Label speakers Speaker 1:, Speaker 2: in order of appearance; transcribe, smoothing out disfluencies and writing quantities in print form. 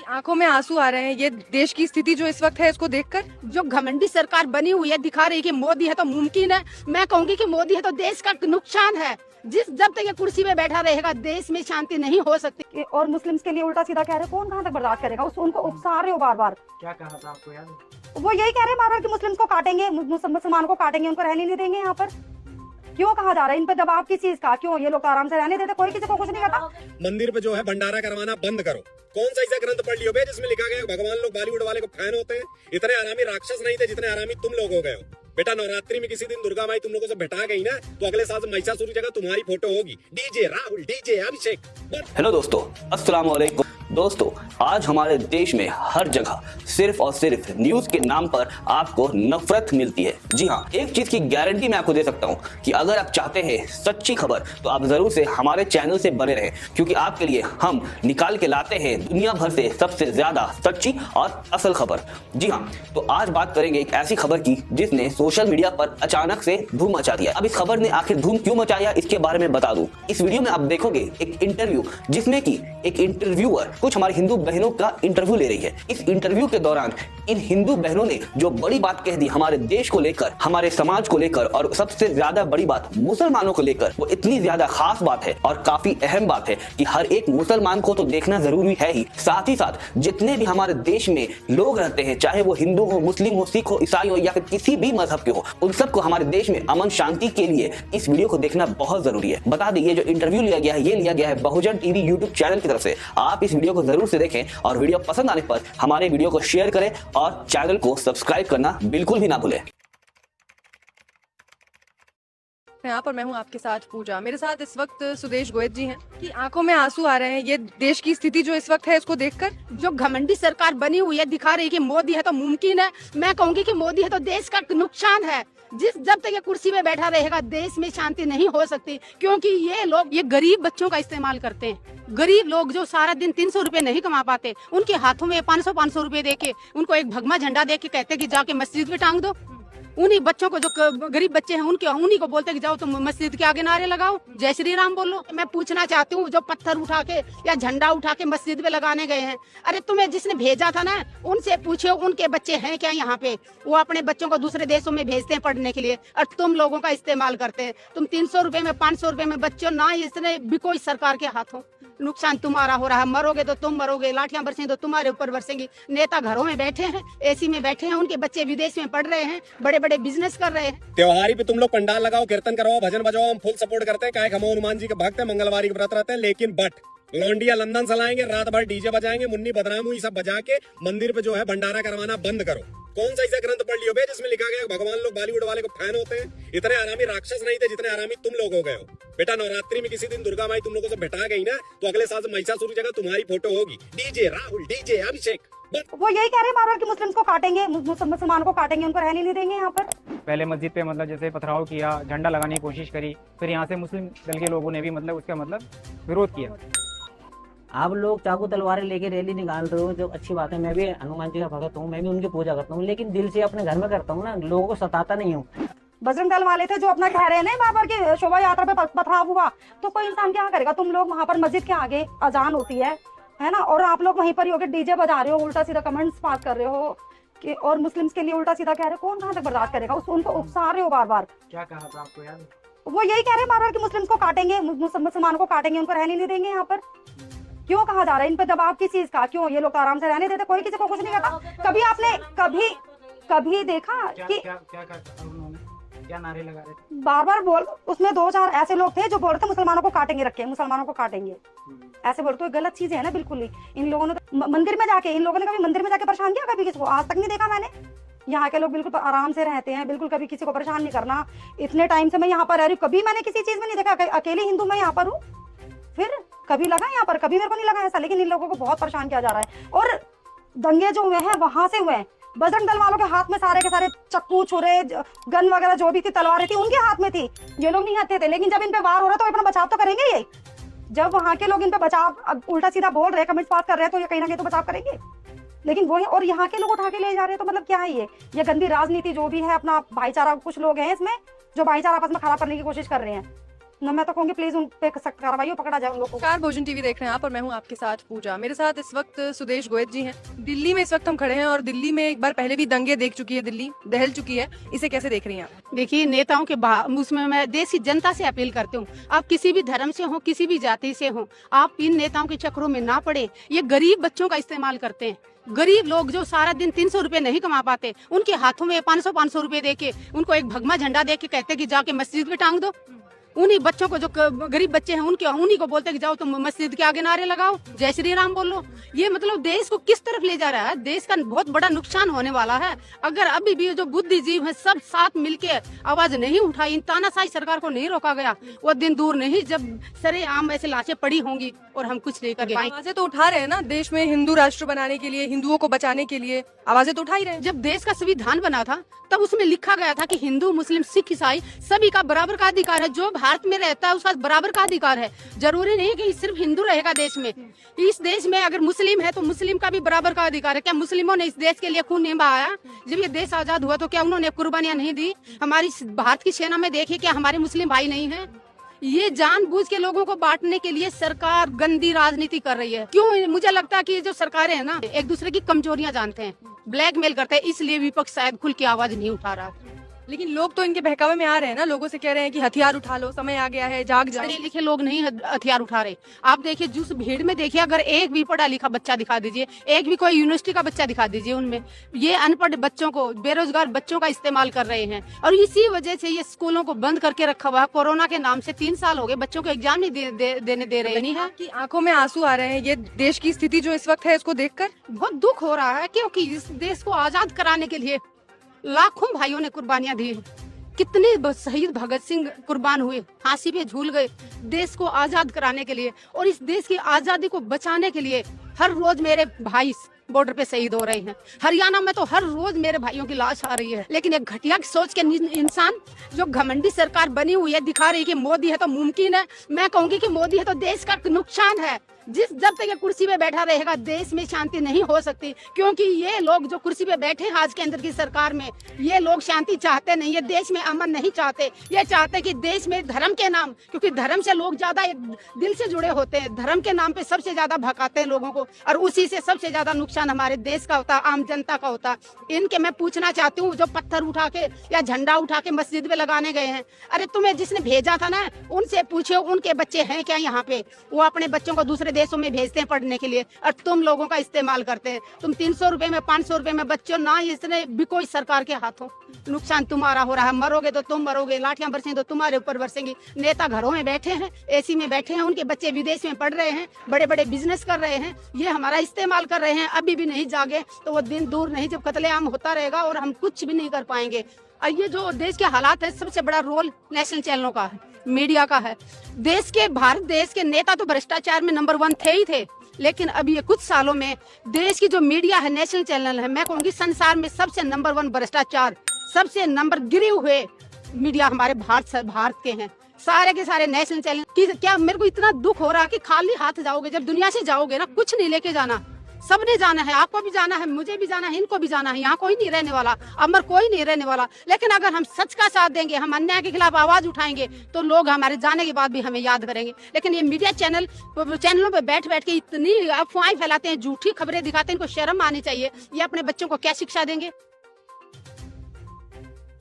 Speaker 1: आंखों में आंसू आ रहे हैं ये देश की स्थिति जो इस वक्त है इसको देखकर।
Speaker 2: जो घमंडी सरकार बनी हुई है, दिखा रही है कि मोदी है तो मुमकिन है। मैं कहूंगी कि मोदी है तो देश का नुकसान है। जब तक ये कुर्सी में बैठा रहेगा देश में शांति नहीं हो सकती।
Speaker 3: और मुस्लिम्स के लिए उल्टा सीधा कह रहे, कौन कहाँ तक बर्दाश्त करेगा। उनको उकसा रहे हो बार बार।
Speaker 4: क्या कहा था आपको याद है?
Speaker 3: वो यही कह रहे हैं बार बार कि मुस्लिम्स को काटेंगे, मुसलमान को काटेंगे, उनको रहने नहीं देंगे यहाँ पर। क्यों कहा जा रहा है इन पे दबाव किस चीज का? क्यों? ये लोग तो आराम से रहने देते, कोई किसी को कुछ नहीं कहता।
Speaker 5: मंदिर पे जो है भंडारा करवाना बंद करो। कौन सा ऐसा ग्रंथ पढ़ लियो बे जिसमें लिखा गया भगवान लोग बॉलीवुड वाले को फैन होते हैं? इतने आरामी राक्षस नहीं थे जितने आरामी तुम लोग हो गए हो। बेटा नवरात्रि में किसी दिन दुर्गा माई तुम लोगों से बैठा गई ना, तो अगले साल महिषासुर की जगह तुम्हारी फोटो होगी। डीजे राहुल, डीजे अभिषेक।
Speaker 6: हेलो दोस्तों, अस्सलाम वालेकुम। दोस्तों, आज हमारे देश में हर जगह सिर्फ और सिर्फ न्यूज के नाम पर आपको नफरत मिलती है। जी हाँ, एक चीज की गारंटी मैं आपको दे सकता हूँ कि अगर आप चाहते हैं सच्ची खबर तो आप जरूर से हमारे चैनल से बने रहें, क्योंकि आपके लिए हम निकाल के लाते हैं दुनिया भर से सबसे ज्यादा सच्ची और असल खबर। जी हाँ, तो आज बात करेंगे एक ऐसी खबर की जिसने सोशल मीडिया पर अचानक से धूम मचा दिया। अब इस खबर ने आखिर धूम क्यों मचाया इसके बारे में बता दूं। इस वीडियो में आप देखोगे एक इंटरव्यू जिसमें कि एक इंटरव्यूअर कुछ हमारी हिंदू बहनों का इंटरव्यू ले रही है। इस इंटरव्यू के दौरान इन हिंदू बहनों ने जो बड़ी बात कह दी हमारे देश को लेकर, हमारे समाज को लेकर, और सबसे ज्यादा बड़ी बात मुसलमानों को लेकर, वो इतनी ज्यादा खास बात है और काफी अहम बात है कि हर एक मुसलमान को तो देखना जरूरी है ही, साथ ही साथ जितने भी हमारे देश में लोग रहते हैं, चाहे वो हिंदू हो, मुस्लिम हो, सिख हो, ईसाई हो या फिर किसी भी मजहब के हो, उन सबको हमारे देश में अमन शांति के लिए इस वीडियो को देखना बहुत जरूरी है। बता दें, ये जो इंटरव्यू लिया गया है ये लिया गया है बहुजन टीवी यूट्यूब चैनल की तरफ से। आप इस वीडियो को जरूर से देखें और वीडियो पसंद आने पर हमारे वीडियो को शेयर करें और चैनल को सब्सक्राइब करना बिल्कुल भी ना भूलें।
Speaker 1: यहाँ पर मैं हूँ आपके साथ पूजा, मेरे साथ इस वक्त सुदेश गोयत जी हैं। कि आंखों में आंसू आ रहे हैं ये देश की स्थिति जो इस वक्त है इसको देखकर।
Speaker 2: जो घमंडी सरकार बनी हुई है, दिखा रही है कि मोदी है तो मुमकिन है। मैं कहूंगी कि मोदी है तो देश का नुकसान है। जब तक ये कुर्सी में बैठा रहेगा देश में शांति नहीं हो सकती, क्योंकि ये गरीब बच्चों का इस्तेमाल करते हैं। गरीब लोग जो सारा दिन 300 रुपए नहीं कमा पाते, उनके हाथों में 500 रुपए देके उनको एक भगवा झंडा देके कहते कि जाके मस्जिद में टांग दो। उन्हीं बच्चों को, जो गरीब बच्चे हैं, उन्हीं को बोलते कि जाओ तुम मस्जिद के आगे नारे लगाओ, जय श्री राम बोलो। मैं पूछना चाहती हूँ, जो पत्थर उठा के या झंडा उठा के मस्जिद में लगाने गए हैं, अरे तुम्हें जिसने भेजा था ना उनसे पूछो उनके बच्चे हैं क्या यहाँ पे? वो अपने बच्चों को दूसरे देशों में भेजते हैं पढ़ने के लिए और तुम लोगों का इस्तेमाल करते हैं। तुम 300 रुपए में, 500 रुपए में बच्चों ना, इसने बिको इस सरकार के हाथों। नुकसान तुम्हारा हो रहा है, मरोगे तो तुम मरोगे, लाठियां बरसेंगी तो तुम्हारे ऊपर बरसेंगी। नेता घरों में बैठे हैं, एसी में बैठे हैं, उनके बच्चे विदेश में पढ़ रहे हैं, बड़े बड़े बिजनेस कर रहे हैं।
Speaker 5: त्योहारी पे तुम लोग पंडाल लगाओ, कीर्तन करवाओ, भजन बजाओ, हम फुल सपोर्ट करते हैं। हम हनुमान जी के भक्त हैं, मंगलवारी के व्रत रहते हैं, लेकिन लौंडिया लंदन से लाएंगे, रात भर डीजे बजाएंगे, मुन्नी बदनाम हुई सब बजा के मंदिर पे जो है भंडारा करवाना बंद करो। कौन सा ऐसा ग्रंथ पढ़ लियो बे जिसमें लिखा गया भगवान लोग बॉलीवुड वाले को फैन होते हैं? इतने आरामी राक्षस नहीं थे जितने आरामी तुम लोग हो गए हो। बेटा नवरात्रि में किसी दिन दुर्गा माई तुम लोगों से बैठा गई ना, तो अगले साल महिषासुर की जगह तुम्हारी फोटो होगी। डीजे राहुल, डीजे अभिषेक।
Speaker 3: वो यही कह रहे हैं बार बार कि मुस्लिम्स को काटेंगे, मुसलमान को काटेंगे, उनको रहने नहीं देंगे यहाँ पर।
Speaker 4: पहले मस्जिद पे मतलब जैसे पथराव किया, झंडा लगाने की कोशिश करी, फिर यहाँ से मुस्लिम दल के लोगों ने भी मतलब उसका विरोध किया।
Speaker 7: आप लोग चाकू तलवारें लेके रैली निकाल रहे हो, जो अच्छी बात है। मैं भी हनुमान जी का भक्त हूँ, मैं भी उनकी पूजा करता हूँ, लेकिन दिल से अपने घर में करता हूँ ना, लोगों को सताता नहीं हूँ।
Speaker 3: बजरंग दल वाले थे जो अपना कह रहे हैं ना बार बार की शोभा यात्रा पे पथराव हुआ, तो कोई इंसान क्या करेगा? तुम लोग वहाँ पर मस्जिद के आगे अजान होती है ना, और आप लोग वहीं पर ही होकर डीजे बजा रहे हो, उल्टा सीधा कमेंट्स पास कर रहे हो कि और मुस्लिम्स के लिए उल्टा सीधा कह रहे हो। कौन कहाँ तक बर्दाश्त करेगा? उनको उकसा रहे हो बार बार।
Speaker 4: क्या कहा था आपको याद है?
Speaker 3: वो यही कह रहे हैं बार बार कि मुस्लिम्स को काटेंगे, मुसलमान को काटेंगे, उनको रहने नहीं देंगे यहाँ पर। क्यों कहा जा रहा है इन पे दबाव किस चीज का? क्यों? ये लोग तो आराम से रहने देते, कोई किसी को कुछ नहीं कहता। कभी आपने कभी देखा कि
Speaker 4: क्या नारे लगा रहे थे?
Speaker 3: बार बार बोल, उसमें 2-4 ऐसे लोग थे जो बोल रहे थे मुसलमानों को काटेंगे, रखे मुसलमानों को काटेंगे, ऐसे बोलते। गलत चीजें है ना बिल्कुल ही। इन लोगों ने मंदिर में जाके, इन लोगों ने कभी मंदिर में जाके परेशान किया कभी किसी को? आज तक नहीं देखा मैंने। यहाँ के लोग बिल्कुल आराम से रहते हैं, बिल्कुल कभी किसी को परेशान नहीं करना। इतने टाइम से मैं यहाँ पर रह रही हूँ, कभी मैंने किसी चीज में नहीं देखा। अकेली हिंदू मैं यहाँ पर हूँ, फिर कभी लगा यहाँ पर? कभी मेरे को नहीं लगा ऐसा। लेकिन इन लोगों को बहुत परेशान किया जा रहा है। और दंगे जो हुए हैं वहां से हुए हैं। बजरंग दल वालों के हाथ में सारे के सारे चक्कू, छुरे, गन वगैरह जो भी थी, तलवारें थी, उनके हाथ में थी। ये लोग नहीं हत्या थे। लेकिन जब इन पे वार हो रहा है तो अपना बचाव तो करेंगे ये। जब वहां के लोग इन पे बचाव उल्टा सीधा बोल रहे हैं, कमेंट्स पास कर रहे हैं, तो ये कहीं ना कहीं तो बचाव करेंगे। लेकिन वो और यहाँ के लोग उठा के ले जा रहे हैं, तो मतलब क्या है ये गंदी राजनीति जो भी है। अपना भाईचारा, कुछ लोग हैं इसमें जो भाईचारा आपस में खराब करने की कोशिश कर रहे हैं। ना मैं तो कहूँगी प्लीज उन पे सख्त कार्रवाई हो, पकड़ा जाए उन लोगों को।
Speaker 1: कार भोजन टीवी देख रहे हैं आप और मैं हूं आपके साथ पूजा। मेरे साथ इस वक्त सुदेश गोयत जी हैं। दिल्ली में इस वक्त हम खड़े हैं और दिल्ली में एक बार पहले भी दंगे देख चुकी है, दिल्ली दहल चुकी है। इसे कैसे देख रही हैं आप?
Speaker 2: देखिए, नेताओं के उसमें मैं देश की जनता से अपील करती हूँ, आप किसी भी धर्म से हो, किसी भी जाति से हो, आप इन नेताओं के चक्करों में ना पड़े। ये गरीब बच्चों का इस्तेमाल करते हैं। गरीब लोग जो सारा दिन 300 रुपए नहीं कमा पाते, उनके हाथों में 500 रुपए देके उनको एक भगवा झंडा देके कहते कि जाके मस्जिद में टांग दो। उन्हीं बच्चों को जो गरीब बच्चे हैं उन्हीं को बोलते कि जाओ तुम मस्जिद के आगे नारे लगाओ, जय श्री राम बोलो। ये मतलब देश को किस तरफ ले जा रहा है? देश का बहुत बड़ा नुकसान होने वाला है अगर अभी भी जो बुद्धिजीव है सब साथ मिलके आवाज नहीं उठाई, इन तानाशाही सरकार को नहीं रोका गया, वो दिन दूर नहीं जब सरेआम ऐसे लाशें पड़ी होंगी और हम कुछ नहीं कर पाएंगे।
Speaker 1: आवाजें तो उठा रहे हैं ना, देश में हिंदू राष्ट्र बनाने के लिए, हिंदुओं को बचाने के लिए आवाजें तो उठा ही रहे हैं।
Speaker 2: जब देश का संविधान बना था तब उसमें लिखा गया था कि हिंदू, मुस्लिम, सिख, ईसाई सभी का बराबर का अधिकार है। जो भारत में रहता है उसका बराबर का अधिकार है। जरूरी नहीं कि सिर्फ हिंदू रहेगा देश में। इस देश में अगर मुस्लिम है तो मुस्लिम का भी बराबर का अधिकार है। क्या मुस्लिमों ने इस देश के लिए खून नहीं बहाया? जब ये देश आजाद हुआ तो क्या उन्होंने कुर्बानियां नहीं दी? हमारी भारत की सेना में देखिए, क्या हमारे मुस्लिम भाई नहीं है? ये जानबूझ के लोगों को बांटने के लिए सरकार गंदी राजनीति कर रही है। क्यों? मुझे लगता है कि जो सरकारें हैं ना, एक दूसरे की कमजोरियां जानते हैं, ब्लैकमेल करते हैं, इसलिए विपक्ष शायद खुल के आवाज नहीं उठा रहा।
Speaker 1: लेकिन लोग तो इनके बहकावे में आ रहे हैं ना, लोगों से कह रहे हैं कि हथियार उठा लो, समय आ गया है, जाग जाओ।
Speaker 2: पढ़े लिखे लोग नहीं हथियार उठा रहे। आप देखिए, जिस भीड़ में देखिए, अगर एक भी पढ़ा लिखा बच्चा दिखा दीजिए, एक भी कोई यूनिवर्सिटी का बच्चा दिखा दीजिए, उनमें ये अनपढ़ बच्चों को, बेरोजगार बच्चों का इस्तेमाल कर रहे हैं। और इसी वजह से ये स्कूलों को बंद करके रखा हुआ है। कोरोना के नाम से 3 साल हो गए, बच्चों को एग्जाम नहीं देने दे रहे नहीं है।
Speaker 1: कि आंखों में आंसू आ रहे हैं ये देश की स्थिति जो इस वक्त है इसको देखकर।
Speaker 2: बहुत दुख हो रहा है, क्योंकि इस देश को आजाद कराने के लिए लाखों भाइयों ने कुर्बानियां दी। कितने शहीद भगत सिंह कुर्बान हुए, फांसी पे झूल गए देश को आजाद कराने के लिए। और इस देश की आजादी को बचाने के लिए हर रोज मेरे भाई बॉर्डर पे शहीद हो रहे हैं। हरियाणा में तो हर रोज मेरे भाइयों की लाश आ रही है। लेकिन एक घटिया सोच के इंसान जो घमंडी सरकार बनी हुई है, दिखा रही है कि मोदी है तो मुमकिन है। मैं कहूंगी कि मोदी है तो देश का नुकसान है। जब तक ये कुर्सी पे बैठा रहेगा देश में शांति नहीं हो सकती, क्योंकि ये लोग जो कुर्सी पे बैठे हैं आज के अंदर की सरकार में, ये लोग शांति चाहते नहीं है, देश में अमन नहीं चाहते। ये चाहते कि देश में धर्म के नाम, क्योंकि धर्म से लोग ज्यादा दिल से जुड़े होते हैं, धर्म के नाम पे सबसे ज्यादा भगाते हैं लोगों को, और उसी से सबसे ज्यादा नुकसान हमारे देश का होता, आम जनता का होता। इनके मैं पूछना चाहती हूँ, जो पत्थर उठा के या झंडा उठा के मस्जिद में लगाने गए हैं, अरे तुम्हें जिसने भेजा था ना, उनसे पूछो उनके बच्चे हैं क्या यहाँ पे? वो अपने बच्चों को दूसरे देशों में भेजते हैं पढ़ने के लिए, और तुम लोगों का इस्तेमाल करते हैं। तुम 300 रुपए में, 500 रुपए में बच्चों ना, इसने भी कोई सरकार के हाथों। नुकसान तुम्हारा हो रहा है। मरोगे तो तुम मरोगे, लाठियां बरसेंगी तो तुम्हारे ऊपर बरसेंगी। नेता घरों में बैठे हैं, एसी में बैठे हैं, उनके बच्चे विदेश में पढ़ रहे हैं, बड़े बड़े बिजनेस कर रहे हैं, ये हमारा इस्तेमाल कर रहे हैं। अभी भी नहीं जागे तो वो दिन दूर नहीं जब कत्लेआम होता रहेगा और हम कुछ भी नहीं कर पाएंगे। और ये जो देश के हालात है, सबसे बड़ा रोल नेशनल चैनलों का है, मीडिया का है। भारत देश के नेता तो भ्रष्टाचार में नंबर 1 थे ही थे, लेकिन अभी ये कुछ सालों में देश की जो मीडिया है, नेशनल चैनल है, मैं कहूँगी संसार में सबसे नंबर 1 भ्रष्टाचार, सबसे नंबर गिरे हुए मीडिया हमारे भारत के हैं। सारे के सारे नेशनल चैनल की क्या, मेरे को इतना दुख हो रहा कि खाली हाथ जाओगे, जब दुनिया से जाओगे ना, कुछ नहीं लेके जाना। सबने जाना है, आपको भी जाना है, मुझे भी जाना है, इनको भी जाना है। यहाँ कोई नहीं रहने वाला, अमर कोई नहीं रहने वाला। लेकिन अगर हम सच का साथ देंगे, हम अन्याय के खिलाफ आवाज उठाएंगे, तो लोग हमारे जाने के बाद भी हमें याद करेंगे। लेकिन ये मीडिया चैनलों पे बैठ के इतनी अफवाहें फैलाते हैं, झूठी खबरें दिखाते हैं, इनको शर्म आनी चाहिए। ये अपने बच्चों को क्या शिक्षा देंगे?